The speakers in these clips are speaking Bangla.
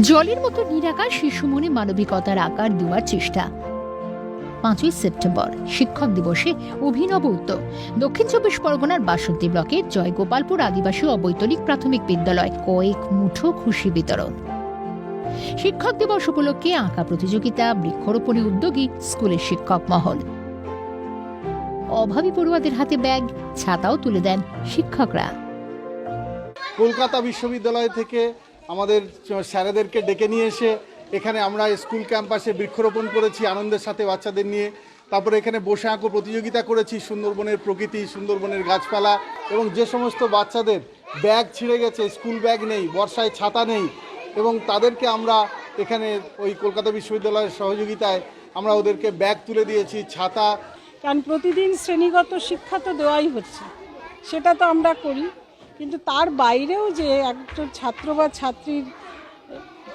জলের মতো নিরাকার শিশু মনে মানবিকতার আকার দেওয়ার চেষ্টা। 5ই সেপ্টেম্বর শিক্ষক দিবসে অভিনব উদ্যোগ। দক্ষিণ চব্বিশ পরগনার বাসন্তী ব্লকের জয়গোপালপুর আদিবাসী অবৈতনিক প্রাথমিক বিদ্যালয় কয়েক মুঠো খুশি বিতরণ। শিক্ষক দিবস উপলক্ষে আঁকা প্রতিযোগিতা, বৃক্ষরোপণে উদ্যোগী স্কুলের শিক্ষক মহল। অভাবী পড়ুয়াদের হাতে ব্যাগ, ছাতাও তুলে দেন শিক্ষকরা। কলকাতা বিশ্ববিদ্যালয় থেকে আমাদের স্যারেদেরকে ডেকে নিয়ে এসে এখানে আমরা স্কুল ক্যাম্পাসে বৃক্ষরোপণ করেছি আনন্দের সাথে বাচ্চাদের নিয়ে। তারপরে এখানে বসে আঁকো প্রতিযোগিতা করেছি, সুন্দরবনের প্রকৃতি, সুন্দরবনের গাছপালা, এবং যে সমস্ত বাচ্চাদের ব্যাগ ছিঁড়ে গেছে, স্কুল ব্যাগ নেই, বর্ষায় ছাতা নেই, এবং তাদেরকে আমরা এখানে ওই কলকাতা বিশ্ববিদ্যালয়ের সহযোগিতায় আমরা ওদেরকে ব্যাগ তুলে দিয়েছি, ছাতা। কারণ প্রতিদিন শ্রেণীগত শিক্ষা তো দেওয়াই হচ্ছে, সেটা তো আমরা করি, কিন্তু তার বাইরেও যে একজন ছাত্র বা ছাত্রীর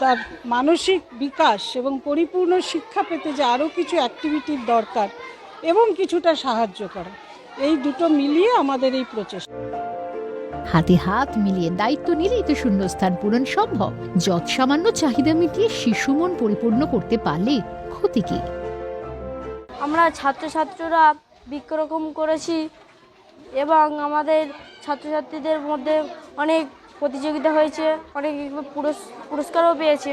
তার মানসিক বিকাশ এবং পরিপূর্ণ শিক্ষা পেতে যে আরও কিছু অ্যাক্টিভিটির দরকার এবং কিছুটা সাহায্য করা, এই দুটো মিলিয়ে আমাদের এই প্রচেষ্টা। হাতে হাত মিলিয়ে দায়িত্ব নিলেই তো শূন্যস্থান পূরণ সম্ভব। যৎ সামান্য চাহিদা মিটিয়ে শিশু মন পরিপূর্ণ করতে পারলে ক্ষতি কি? আমরা ছাত্রছাত্রীরা বৃক্ষরোপণ করেছি এবং আমাদের ছাত্রছাত্রীদের মধ্যে অনেক প্রতিযোগিতা হয়েছে, অনেক পুরস্কারও পেয়েছে।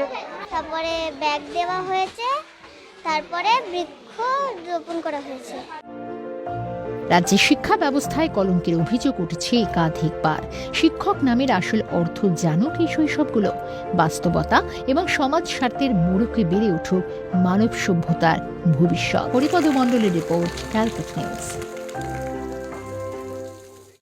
তারপরে ব্যাগ দেওয়া হয়েছে, তারপরে বৃক্ষ রোপণ করা হয়েছে। রাজ্যের শিক্ষা ব্যবস্থায় কলঙ্কের অভিযোগ উঠেছে একাধিকবার। শিক্ষক নামের আসল অর্থ জানুক এই শৈশবগুলো। বাস্তবতা এবং সমাজ স্বার্থের মোড়কে বেড়ে উঠুক মানব সভ্যতার ভবিষ্যৎ। হরিপদ মণ্ডলের রিপোর্ট, ক্যালকাটা নিউজ।